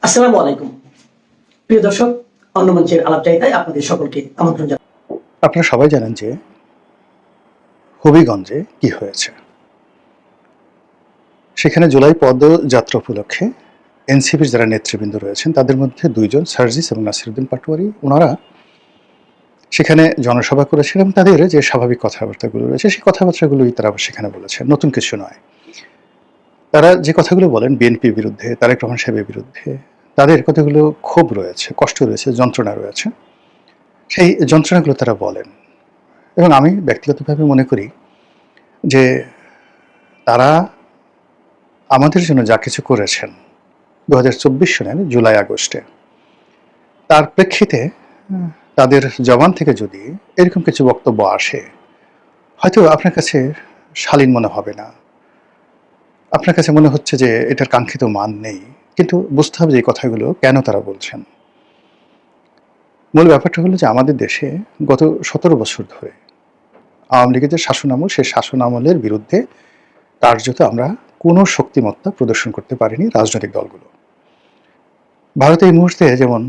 আসসালামু আলাইকুম প্রিয় দর্শক, অন্য মঞ্চের আলাপচারিতায় আপনাদের সকলকে আমন্ত্রণ জানাই। আপনারা সবাই জানেন যে হবিগঞ্জে কি হয়েছে। সেখানে জুলাই পদযাত্রা উপলক্ষে এনসিপির যারা নেতৃবৃন্দ রয়েছেন তাদের মধ্যে দুইজন সার্জিস এবং নাসিরুদ্দিন পাটোয়ারি, ওনারা সেখানে জনসভা করেছিলেন। তাদের যে স্বাভাবিক কথাবার্তাগুলো রয়েছে সেই কথাবার্তাগুলোই তারা সেখানে বলেছেন, নতুন কিছু নয়। তারা যে কথাগুলো বলেন বিএনপির বিরুদ্ধে, তারেক রহমান সাহেবের বিরুদ্ধে, তাদের কতগুলো ক্ষোভ রয়েছে, কষ্ট রয়েছে, যন্ত্রণা রয়েছে, সেই যন্ত্রণাগুলো তারা বলেন। এবং আমি ব্যক্তিগতভাবে মনে করি যে তারা আমাদের জন্য যা কিছু করেছেন 2024 সনের জুলাই আগস্টে, তার প্রেক্ষিতে তাদের জবান থেকে যদি এরকম কিছু বক্তব্য আসে, হয়তো আপনার কাছে শালীন মনে হবে না, আপনার কাছে মনে হচ্ছে যে এটার কাঙ্ক্ষিত মান নেই, কিন্তু বুঝতে হবে যে এই কথাগুলো কেন তারা বলছেন। মূল ব্যাপারটা হলো যে আমাদের দেশে গত 17 বছর ধরে আওয়ামী লীগের যে শাসনামল, সেই শাসনামলের বিরুদ্ধে কার্যত আমরা কোনো শক্তিমত্তা প্রদর্শন করতে পারিনি রাজনৈতিক দলগুলো। ভারতে এই মুহূর্তে যেমন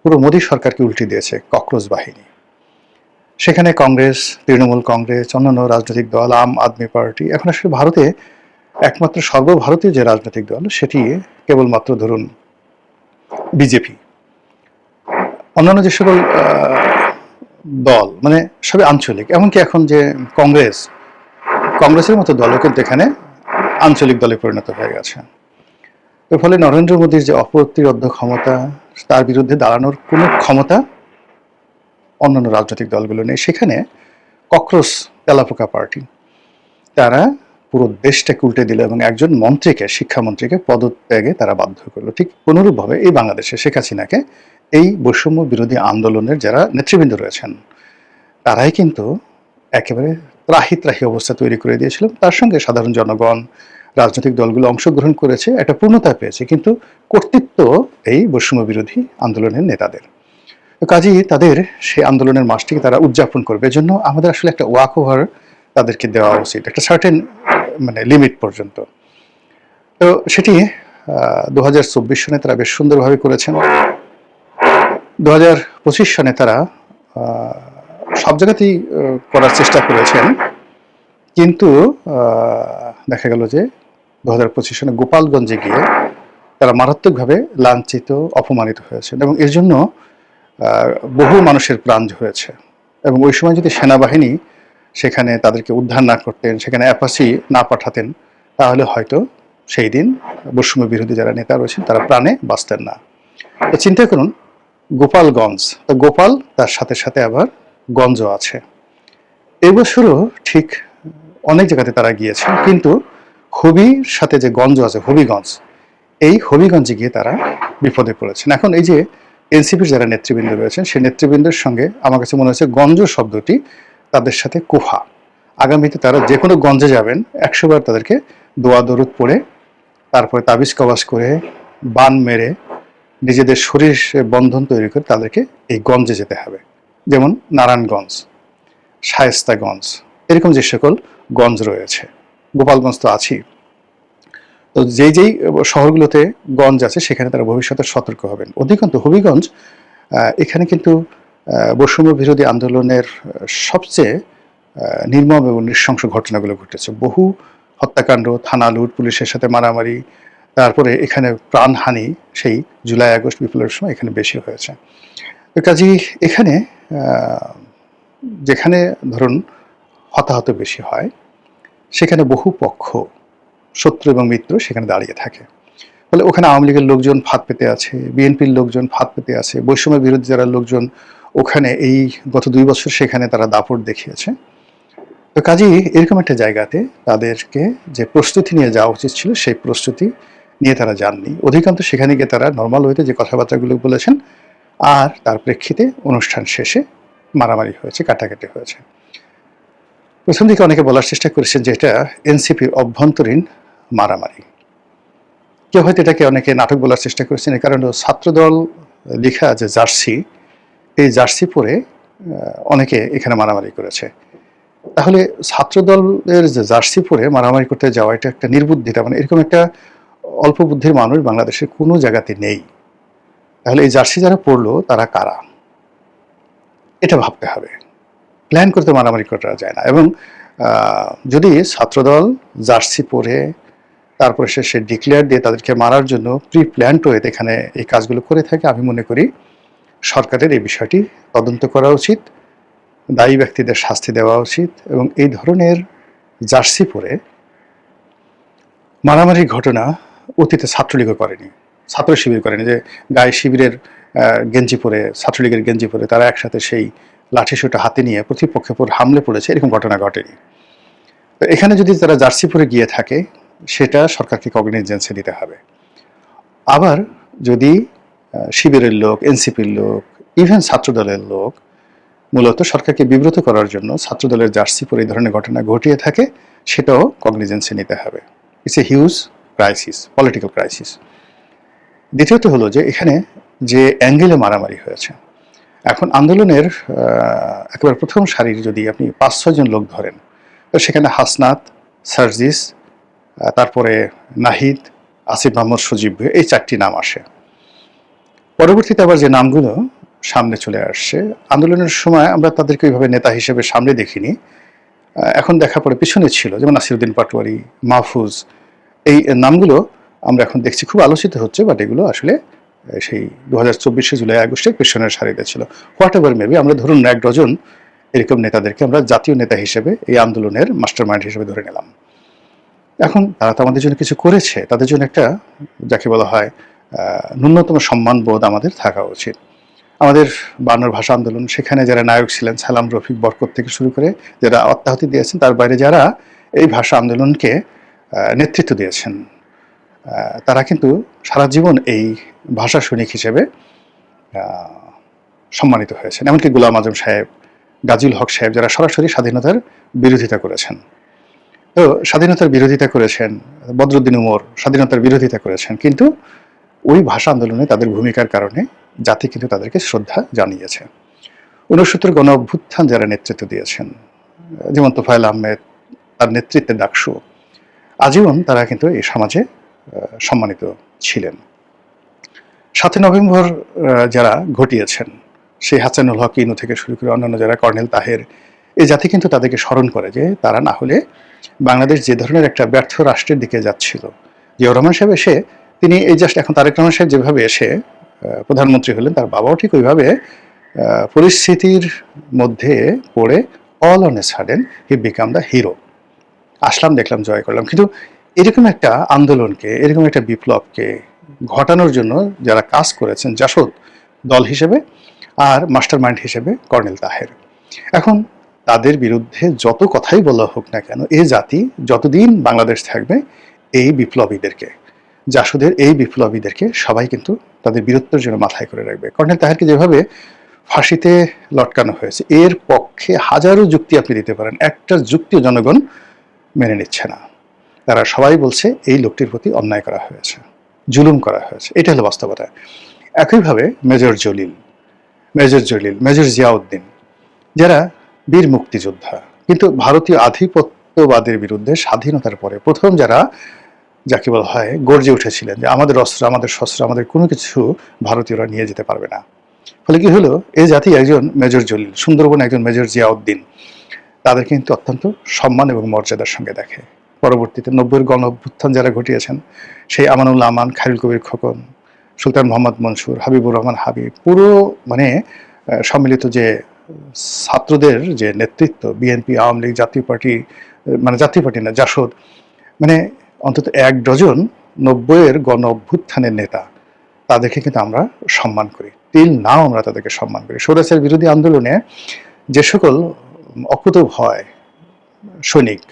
পুরো মোদী সরকারকে উল্টে দিয়েছে ককরোচ বাহিনী। সেখানে কংগ্রেস, তৃণমূল কংগ্রেস, অন্যান্য রাজনৈতিক দল, আম আদমি পার্টি, এখন আসলে ভারতে একমাত্র সর্বভারতীয় যে রাজনৈতিক দল সেটি কেবলমাত্র ধরুন বিজেপি। অন্যান্য যে সকল দল মানে সবই আঞ্চলিক, এমনকি এখন যে কংগ্রেসের মতো দলও কিন্তু এখানে আঞ্চলিক দলে পরিণত হয়ে গেছে। এর ফলে নরেন্দ্র মোদীর যে অপ্রতিরোধ্য ক্ষমতা, তার বিরুদ্ধে দাঁড়ানোর কোনো ক্ষমতা অন্যান্য রাজনৈতিক দলগুলো নেই। সেখানে ককরোচ তেলাপোকা পার্টি তারা পুরো দেশটাকে উল্টে দিল এবং একজন মন্ত্রীকে, শিক্ষামন্ত্রীকে পদত্যাগে তারা বাধ্য করলো। ঠিক অনুরূপভাবে এই বাংলাদেশে শেখ হাসিনাকে এই বৈষম্য বিরোধী আন্দোলনের যারা নেতৃবৃন্দ রয়েছেন তারাই কিন্তু একেবারে ত্রাহি ত্রাহি অবস্থা তৈরি করে দিয়েছিল। তার সঙ্গে সাধারণ জনগণ, রাজনৈতিক দলগুলো অংশগ্রহণ করেছে, একটা পূর্ণতা পেয়েছে, কিন্তু কর্তৃত্ব এই বৈষম্য বিরোধী আন্দোলনের নেতাদের। কাজেই তাদের সেই আন্দোলনের মাসটিকে তারা উদযাপন করবে। এজন্য আমাদের আসলে একটা ওয়াক ওভার তাদেরকে দেওয়া উচিত, একটা সার্টেন মানে লিমিট পর্যন্ত। তো সেটি 2024 সনে তারা বেশ সুন্দরভাবে করেছেন। 2025 সনে তারা সব জায়গাতেই করার চেষ্টা করেছেন, কিন্তু দেখা গেল যে 2025 সনে গোপালগঞ্জে গিয়ে তারা মারাত্মকভাবে লাঞ্ছিত, অপমানিত হয়েছেন এবং এর জন্য বহু মানুষের প্রাণ ঝরেছে। এবং ওই সময় যদি সেনাবাহিনী সেখানে তাদেরকে উদ্ধার না করতেন, সেখানে অ্যাপাচি না পাঠাতেন, তাহলে হয়তো সেই দিন বৈষম্য বিরোধী যারা নেতা রয়েছেন তারা প্রাণে বাঁচতেন না। তো চিন্তা করুন, গোপালগঞ্জ, তো গোপাল তার সাথে সাথে আবার গঞ্জ আছে। এবছরও ঠিক অনেক জায়গাতে তারা গিয়েছে, কিন্তু হবির সাথে যে গঞ্জ আছে, হবিগঞ্জ, এই হবিগঞ্জে গিয়ে তারা বিপদে পড়েছেন। এখন এই যে এনসিপির যারা নেতৃবৃন্দ রয়েছেন সেই নেতৃবৃন্দের সঙ্গে আমার কাছে মনে হচ্ছে গঞ্জ শব্দটি তাদের সাথে কুফা। আগামীতে তারা যে কোনো গঞ্জে যাবেন 100 বার তাদেরকে দোয়া দরুদ পড়ে, তারপরে তাবিজ কবাজ করে, বান মেরে, নিজেদের শরীর বন্ধন তৈরি করে তাদেরকে এই গঞ্জে যেতে হবে। যেমন নারায়ণগঞ্জ, শায়েস্তাগঞ্জ, এরকম যে সকল গঞ্জ রয়েছে, গোপালগঞ্জ তো আছেই। তো যেই শহরগুলোতে গঞ্জ আছে সেখানে তারা ভবিষ্যতে সতর্ক হবেন। অধিকন্তু হবিগঞ্জ, এখানে কিন্তু বৈষম্য বিরোধী আন্দোলনের সবচেয়ে নির্মম এবং নৃশংস ঘটনাগুলো ঘটেছে। বহু হত্যাকাণ্ড, থানা লুট, পুলিশের সাথে মারামারি, তারপরে এখানে প্রাণহানি সেই জুলাই আগস্ট বিপ্লবের সময় এখানে বেশি হয়েছে। কাজেই এখানে যেখানে ধরুন হতাহত বেশি হয়, সেখানে বহু পক্ষ, শত্রু এবং মিত্র সেখানে দাঁড়িয়ে থাকে। ফলে ওখানে আওয়ামী লীগের লোকজন ফাঁদ পেতে আছে, বিএনপির লোকজন ফাঁদ পেতে আছে, বৈষম্য বিরোধী যারা লোকজন ওখানে এই গত 2 বছর সেখানে তারা দাপট দেখিয়েছে। তো কাজেই এরকম একটা জায়গাতে তাদেরকে যে প্রস্তুতি নিয়ে যাওয়া উচিত ছিল সেই প্রস্তুতি নিয়ে তারা যাননি। অধিকাংশ সেখানে গিয়ে তারা নর্মাল ওয়েতে যে কথাবার্তাগুলো বলেছেন, আর তার প্রেক্ষিতে অনুষ্ঠান শেষে মারামারি হয়েছে, কাটাকাটি হয়েছে। প্রথম দিকে অনেকে বলার চেষ্টা করেছেন যে এটা এনসিপির অভ্যন্তরীণ মারামারি। কেউ হয়তো এটাকে অনেকে নাটক বলার চেষ্টা করেছেন। এর কারণ ছাত্রদল লেখা যে জার্সি, এই জার্সি পরে অনেকে এখানে মারামারি করেছে। তাহলে ছাত্রদলের যে জার্সি পরে মারামারি করতে যাওয়া এটা একটা নির্বুদ্ধিতা, মানে এরকম একটা অল্প বুদ্ধির মানুষ বাংলাদেশের কোনো জায়গাতে নেই। তাহলে এই জার্সি যারা পরলো তারা কারা, এটা ভাবতে হবে। প্ল্যান করতে মারামারি করা যায় না। এবং যদি ছাত্রদল জার্সি পরে তারপরে সে ডিক্লেয়ার দিয়ে তাদেরকে মারার জন্য প্রি প্ল্যান্ড ওয়েতে এখানে এই কাজগুলো করে থাকে, আমি মনে করি সরকারের এই বিষয়টি তদন্ত করা উচিত, দায়ী ব্যক্তিদের শাস্তি দেওয়া উচিত। এবং এই ধরনের জার্সি পরে মারামারির ঘটনা অতীতে ছাত্রলীগও করেনি, ছাত্র শিবির করেনি, যে গায়ে শিবিরের গেঞ্জি পরে, ছাত্রলীগের গেঞ্জি পরে তারা একসাথে সেই লাঠিসোঁটা হাতে নিয়ে প্রতিপক্ষের উপর হামলে পড়েছে, এরকম ঘটনা ঘটেনি। তো এখানে যদি তারা জার্সি পরে গিয়ে থাকে সেটা সরকারকে কগনিজেন্সে দিতে হবে। আবার যদি শিবিরের লোক, এনসিপির লোক, ইভেন ছাত্রদলের লোক মূলত সরকারকে বিব্রত করার জন্য ছাত্রদলের জার্সি পরে এই ধরনের ঘটনা ঘটিয়ে থাকে, সেটাও কগনিজেন্সে নিতে হবে। It's a huge crisis, political crisis. দ্বিতীয়ত হলো যে এখানে যে অ্যাঙ্গেলে মারামারি হয়েছে, এখন আন্দোলনের একেবারে প্রথম সারির যদি আপনি 5-6 জন লোক ধরেন, তো সেখানে হাসনাত, সার্জিস, তারপরে নাহিদ, আসিফ মাহমুদ, সজীব, এই 4টি নাম আসে। পরবর্তীতে আবার যে নামগুলো সামনে চলে আসছে, আন্দোলনের সময় আমরা তাদেরকে ওইভাবে নেতা হিসেবে সামনে দেখিনি, এখন দেখা পড়ে পিছনে ছিল, যেমন নাসিরউদ্দিন পাটোয়ারি, মাহফুজ, এই নামগুলো আমরা এখন দেখছি খুব আলোচিত হচ্ছে, বাট এগুলো আসলে সেই 2024 জুলাই আগস্টের পেছনের সারিতে ছিল। হোয়াট এভার মেবি, আমরা ধরুন 1 ডজন এরকম নেতাদেরকে আমরা জাতীয় নেতা হিসেবে এই আন্দোলনের মাস্টার মাইন্ড হিসেবে ধরে নিলাম। এখন তারা তো আমাদের জন্য কিছু করেছে, তাদের জন্য একটা যাকে বলা হয় ন্যূনতম সম্মানবোধ আমাদের থাকা উচিত। আমাদের 52 ভাষা আন্দোলন, সেখানে যারা নায়ক ছিলেন, সালাম, রফিক, বরকত থেকে শুরু করে যারা আত্মাহুতি দিয়েছেন, তার বাইরে যারা এই ভাষা আন্দোলনকে নেতৃত্ব দিয়েছেন, তারা কিন্তু সারা জীবন এই ভাষা সৈনিক হিসেবে সম্মানিত হয়েছেন। এমনকি গোলাম আজম সাহেব, গাজীউল হক সাহেব, যারা সরাসরি স্বাধীনতার বিরোধিতা করেছেন, তো স্বাধীনতার বিরোধিতা করেছেন, বদরুদ্দিন উমর স্বাধীনতার বিরোধিতা করেছেন, কিন্তু ওই ভাষা আন্দোলনে তাদের ভূমিকার কারণে জাতি কিন্তু তাদেরকে শ্রদ্ধা জানিয়েছে। 69 গণ অভ্যুত্থান যারা নেতৃত্ব দিয়েছেন, যেমন তোফায়েল আহমেদ, তার নেতৃত্বে ডাকসু, আজীবন তারা কিন্তু এই সমাজে সম্মানিত ছিলেন। 7 নভেম্বর যারা ঘটিয়েছেন, সেই হাসানুল হক ইনু থেকে শুরু করে অন্যান্য যারা, কর্নেল তাহের, এই জাতি কিন্তু তাদেরকে স্মরণ করে যে তারা না হলে বাংলাদেশ যে ধরনের একটা ব্যর্থ রাষ্ট্রের দিকে যাচ্ছিল। জিয়াউর রহমান সাহেব এসে, তিনি এই জাস্ট এখন তারেক রহমান সাহেব যেভাবে এসে প্রধানমন্ত্রী হলেন, তার বাবাও ঠিক ওইভাবে পরিস্থিতির মধ্যে পড়ে all on a sudden he became the hero. আসলাম, দেখলাম, জয় করলাম। কিন্তু এরকম একটা আন্দোলনকে, এরকম একটা বিপ্লবকে ঘটানোর জন্য যারা কাজ করেছেন জাসদ দল হিসেবে আর মাস্টার মাইন্ড হিসেবে কর্নেল তাহের, এখন তাদের বিরুদ্ধে যত কথাই বলা হোক না কেন, এই জাতি যতদিন বাংলাদেশ থাকবে এই বিপ্লবীদেরকে, জাসদের এই বিপ্লবীদেরকে সবাই কিন্তু তাদের বীরত্বের জন্য মাথায় করে রাখবে। কর্নেল তাহেরকে যেভাবে ফাঁসিতে লটকানো হয়েছে, এর পক্ষে হাজারো যুক্তি আপনি দিতে পারেন, একটা যুক্তিও জনগণ মেনে নিচ্ছে না। তারা সবাই বলছে এই লোকটির প্রতি অন্যায় করা হয়েছে, জুলুম করা হয়েছে, এটা হলো বাস্তবতা। একইভাবে মেজর জিয়াউদ্দিন, যারা বীর মুক্তিযোদ্ধা, কিন্তু ভারতীয় আধিপত্যবাদের বিরুদ্ধে স্বাধীনতার পরে প্রথম যারা, যাকে বলা হয়, গর্জে উঠেছিলেন যে আমাদের অস্ত্র, আমাদের শস্ত্র, আমাদের কোনো কিছু ভারতীয়রা নিয়ে যেতে পারবে না। ফলে কি হলো, এই জাতি একজন মেজর জলিল, সুন্দরবন একজন মেজর জিয়াউদ্দিন, তাদের কিন্তু অত্যন্ত সম্মান এবং মর্যাদার সঙ্গে দেখে। পরবর্তীতে 90 গণ অভ্যুত্থান যারা ঘটিয়েছেন, সেই আমানুল্লাহ আমান, খায়রুল কবির খোকন, সুলতান মোহাম্মদ মনসুর, হাবিবুর রহমান হাবিব, পুরো মানে সম্মিলিত যে ছাত্রদের যে নেতৃত্ব, বিএনপি, আওয়ামী লীগ, জাতীয় পার্টি, মানে জাতীয় পার্টি না, জাসদ, মানে অন্তত 1 ডজন 90 গণ অভ্যুত্থানের নেতা, তাদেরকে কিন্তু আমরা সম্মান করি, টিল নাও আমরা তাদেরকে সম্মান করি। স্বৈরাচার বিরোধী আন্দোলনে যে সকল অকুতোভয় সৈনিক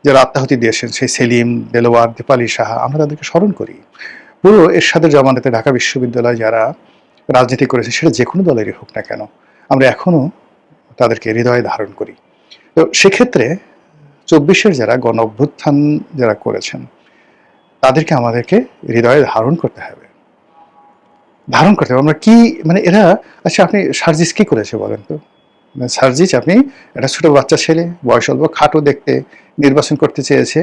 যারা আত্মাহুতি দিয়েছেন, সেই সেলিম, দেলোয়ার, দীপালি সাহা, আমরা তাদেরকে স্মরণ করি। পুরো এরশাদের জামানাতে ঢাকা বিশ্ববিদ্যালয় যারা রাজনীতি করেছে, সেটা যে কোনো দলেরই হোক না কেন, আমরা এখনো তাদেরকে হৃদয়ে ধারণ করি। তো সেক্ষেত্রে 24-এর যারা গণ অভ্যুত্থান যারা করেছেন, তাদেরকে আমাদেরকে হৃদয়ে ধারণ করতে হবে, ধারণ করতে হবে। আমরা কি মানে এরা, আচ্ছা আপনি সার্জিস কি করেছে বলেন তো? সার্জিস, আপনি একটা ছোট বাচ্চা ছেলে, বয়স অল্প, খাটো দেখতে, নির্বাচন করতে চেয়েছে,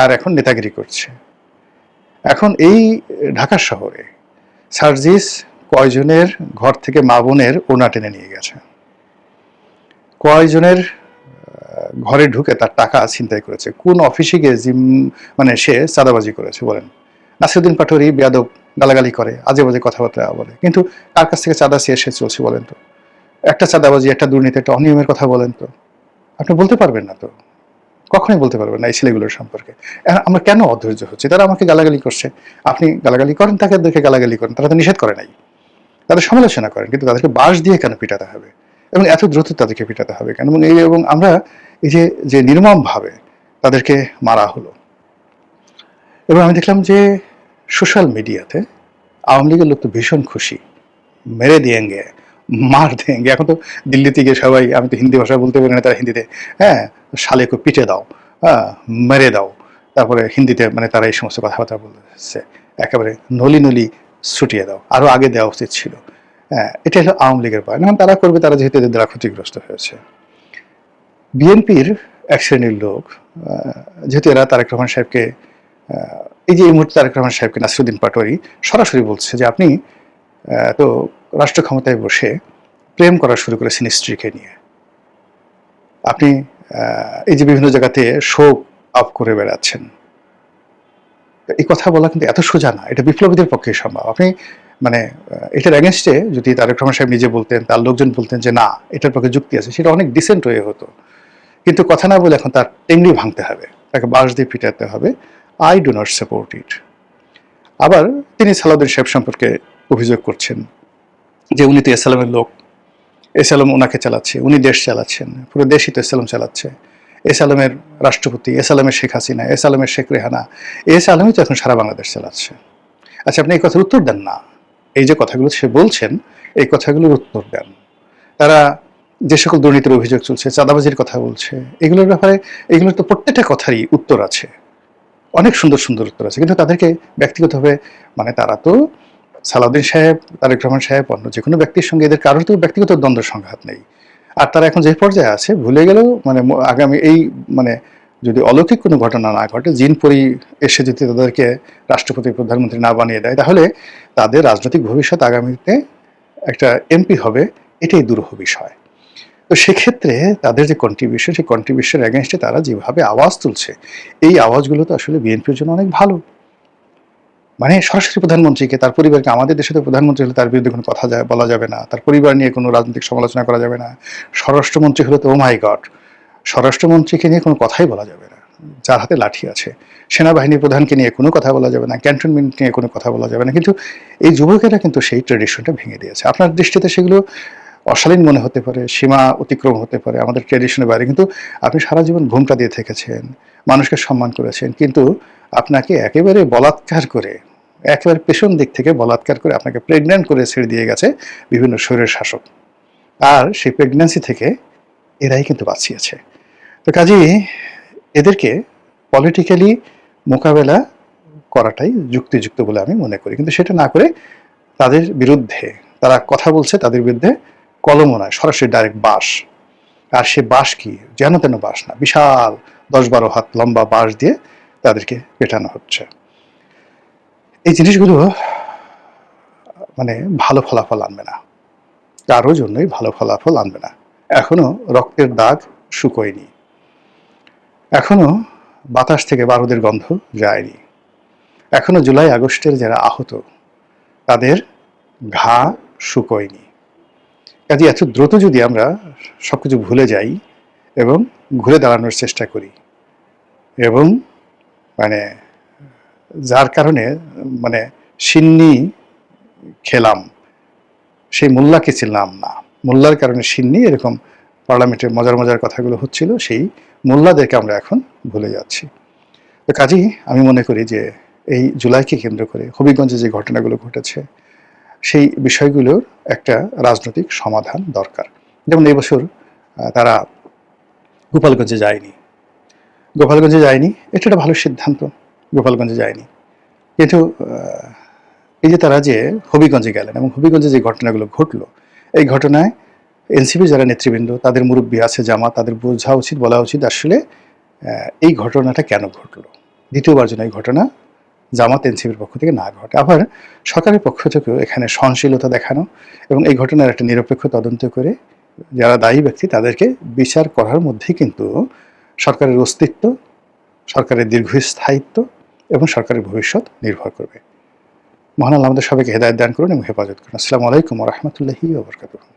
আর এখন নেতাগিরি করছে। এখন এই ঢাকা শহরে সার্জিস কয়জনের ঘর থেকে মা বোনের ওড়না টেনে নিয়ে গেছে, কয়জনের ঘরে ঢুকে তার টাকা ছিনতাই করেছে, কোন অফিসে গিয়ে মানে সে চাঁদাবাজি করেছে বলেন। নাসিরুদ্দিন পাটোয়ারি বেয়াদব, গালাগালি করে, আজে বাজে কথাবার্তা বলে, কিন্তু কার কাছ থেকে চাঁদা চেয়ে সে চলছে বলেন তো? একটা চাঁদাবাজি, একটা দুর্নীতি, একটা অনিয়মের কথা বলেন তো, আপনি বলতে পারবেন না তো, কখনোই বলতে পারবেন না এই ছেলেগুলোর সম্পর্কে। আমরা কেন অধৈর্য হচ্ছি? তারা আমাকে গালাগালি করছে, আপনি গালাগালি করেন, তাকে দেখে গালাগালি করেন, তারা তো নিষেধ করে নাই, তাদের সমালোচনা করেন, কিন্তু তাদেরকে বাঁশ দিয়ে কেন পিটাতে হবে এবং এত দ্রুত তাদেরকে পিটাতে হবে কেন? এবং আমরা এই যে নির্মমভাবে তাদেরকে মারা হলো। এবং আমি দেখলাম যে সোশ্যাল মিডিয়াতে আওয়ামী লীগের লোক তো ভীষণ খুশি, মেরে দিয়েঙ্গে, মার দেঙ্গে। এখন তো দিল্লিতে গিয়ে সবাই, আমি তো হিন্দি ভাষা বলতে পারি না, তারা হিন্দিতে হ্যাঁ শালেকে পিটে দাও, হ্যাঁ মেরে দাও, তারপরে হিন্দিতে মানে তারা এই সমস্ত কথাবার্তা বলছে, একেবারে নলি নলি ছুটিয়ে দাও, আরও আগে দেওয়া উচিত ছিল। হ্যাঁ, এটা হলো আওয়ামী লীগের পয়েন্ট। এখন তারা করবে, তারা যেহেতু এদের দ্বারা ক্ষতিগ্রস্ত হয়েছে। বিএনপির এক শ্রেণীর লোক, যেহেতু এরা তারেক রহমান সাহেবকে, এই মুহূর্তে তারেক রহমান সাহেবকে নাসিরুদ্দিন পাটোয়ারি সরাসরি বলছে যে আপনি তো রাষ্ট্র ক্ষমতায় বসে প্রেম করা শুরু করেছেন স্ত্রীকে নিয়ে, আপনি এই যে বিভিন্ন জায়গাতে শোক আপ করে বেড়াচ্ছেন। এই কথা বলা কিন্তু এত সোজা না, এটা বিপ্লবীদের পক্ষে সম্ভব। আপনি মানে এটার অ্যাগেনস্টে যদি তারেক রহমান সাহেব নিজে বলতেন, তার লোকজন বলতেন যে না এটার পক্ষে যুক্তি আছে, সেটা অনেক ডিসেন্ট হয়ে হতো। কিন্তু কথা না বলে এখন তার টেংরি ভাঙতে হবে, তাকে বাঁশ দিয়ে পিটাতে হবে। আই ডু নট সাপোর্ট ইট। আবার তিনি সালাউদ্দিন সাহেব সম্পর্কে অভিযোগ করছেন যে উনি তো এসালামের লোক, এসালাম ওনাকে চালাচ্ছে, উনি দেশ চালাচ্ছেন, পুরো দেশই তো এসালাম চালাচ্ছে, এসালামের রাষ্ট্রপতি, এসালামের শেখ হাসিনা, এসালামের শেখ রেহানা, এসালামই তো এখন সারা বাংলাদেশ চালাচ্ছে। আচ্ছা, আপনি এই কথার উত্তর দেন না। এই যে কথাগুলো সে বলছেন, এই কথাগুলোর উত্তর দেন। তারা যে সকল দুর্নীতির অভিযোগ চলছে, চাঁদাবাজির কথা বলছে, এগুলোর ব্যাপারে এগুলোর তো প্রত্যেকটা কথারই উত্তর আছে, অনেক সুন্দর সুন্দর উত্তর আছে। কিন্তু তাদেরকে ব্যক্তিগতভাবে, মানে তারা তো সালাউদ্দিন সাহেব, তারেক রহমান সাহেব, অন্য যে কোনো ব্যক্তির সঙ্গে এদের কারোর তো ব্যক্তিগত দ্বন্দ্ব সংঘাত নেই। আর তারা এখন যে পর্যায়ে আছে ভুলে গেলেও, মানে আগামী এই মানে যদি অলৌকিক কোনো ঘটনা না ঘটে, জিন পরি এসে যদি তাদেরকে রাষ্ট্রপতি প্রধানমন্ত্রী না বানিয়ে দেয়, তাহলে তাদের রাজনৈতিক ভবিষ্যৎ আগামীতে একটা এমপি হবে, এটাই দুরূহ বিষয়। তো সেক্ষেত্রে তাদের যে কন্ট্রিবিউশন, সেই কন্ট্রিবিউশনের অ্যাগেনস্টে তারা যেভাবে আওয়াজ তুলছে, এই আওয়াজগুলো তো আসলে বিএনপির জন্য অনেক ভালো। মানে সরাসরি প্রধানমন্ত্রীকে, তার পরিবারকে, আমাদের দেশে তো প্রধানমন্ত্রী হলে তার বিরুদ্ধে কোনো কথা বলা যাবে না, তার পরিবার নিয়ে কোনো রাজনৈতিক সমালোচনা করা যাবে না। স্বরাষ্ট্রমন্ত্রী হলে তো ও মাই গড, স্বরাষ্ট্রমন্ত্রীকে নিয়ে কোনো কথাই বলা যাবে না, যার হাতে লাঠি আছে। সেনাবাহিনী প্রধানকে নিয়ে কোনো কথা বলা যাবে না, ক্যান্টনমেন্ট নিয়ে কোনো কথা বলা যাবে না। কিন্তু এই যুবকেরা কিন্তু সেই ট্রেডিশনটা ভেঙে দিয়েছে। আপনার দৃষ্টিতে সেগুলো অশালীন মনে হতে পারে, সীমা অতিক্রম হতে পারে, আমাদের ট্রেডিশনের বাইরে, কিন্তু আপনি সারা জীবন ঘুমটা দিয়ে থেকেছেন, মানুষকে সম্মান করেছেন, কিন্তু আপনাকে একেবারে বলাৎকার করে, একেবারে পেছন দিক থেকে বলাৎকার করে আপনাকে প্রেগন্যান্ট করে ছেড়ে দিয়ে গেছে বিভিন্ন শরীরের শাসক। আর সেই প্রেগন্যান্সি থেকে এরাই কিন্তু বাঁচিয়েছে। তো কাজেই এদেরকে পলিটিক্যালি মোকাবেলা করাটাই যুক্তিযুক্ত বলে আমি মনে করি। কিন্তু সেটা না করে তাদের বিরুদ্ধে, তারা কথা বলছে, তাদের বিরুদ্ধে কলমও নয়, সরাসরি ডাইরেক্ট বাঁশ। আর সে বাঁশ কি যেন তেন বাঁশ না, বিশাল 10-12 হাত লম্বা বাঁশ দিয়ে তাদেরকে পেটানো হচ্ছে। এই জিনিসগুলো মানে ভালো ফলাফল আনবে না, কারো জন্যই ভালো ফলাফল আনবে না। এখনো রক্তের দাগ শুকোয়নি, এখনো বাতাস থেকে বারুদের গন্ধ যায়নি, এখনো জুলাই আগস্টের যারা আহত তাদের ঘা শুকোয়নি। কাজে এত দ্রুত যদি আমরা সবকিছু ভুলে যাই এবং ঘুরে দাঁড়ানোর চেষ্টা করি, এবং মানে যার কারণে মানে সিন্নি খেলাম, সেই মোল্লাকে চিনলাম না, মোল্লার কারণে সিন্নি, এরকম পার্লামেন্টের মজার মজার কথাগুলো হচ্ছিল, সেই মোল্লাদেরকে আমরা এখন ভুলে যাচ্ছি। তো কাজেই আমি মনে করি যে এই জুলাইকে কেন্দ্র করে হবিগঞ্জে যে ঘটনাগুলো ঘটেছে, সেই বিষয়গুলোর একটা রাজনৈতিক সমাধান দরকার। যেমন এই বছর তারা গোপালগঞ্জে যায়নি, এটা একটা ভালো সিদ্ধান্ত, গোপালগঞ্জে যায়নি। কিন্তু এই যে তারা যে হবিগঞ্জে গেলেন এবং হবিগঞ্জে যে ঘটনাগুলো ঘটলো, এই ঘটনায় এনসিপি যারা নেতৃবৃন্দ, তাদের মুরব্বী আছে, জামা, তাদের বোঝা উচিত, বলা উচিত আসলে এই ঘটনাটা কেন ঘটলো, দ্বিতীয়বার যেন এই ঘটনা জামাত এনসিপির পক্ষ থেকে না ঘটে। আবার সরকারের পক্ষ থেকেও এখানে সহনশীলতা দেখানো এবং এই ঘটনার একটা নিরপেক্ষ তদন্ত করে যারা দায়ী ব্যক্তি তাদেরকে বিচার করার মধ্যেই কিন্তু সরকারের অস্তিত্ব, সরকারের দীর্ঘস্থায়িত্ব এবং সরকারের ভবিষ্যৎ নির্ভর করবে। মহান আল্লাহ আমাদের সবাইকে হেদায়েত দান করুন এবং হেফাজত করুন। আসসালামু আলাইকুম ওয়া রাহমাতুল্লাহি ওয়া বারাকাতুহু।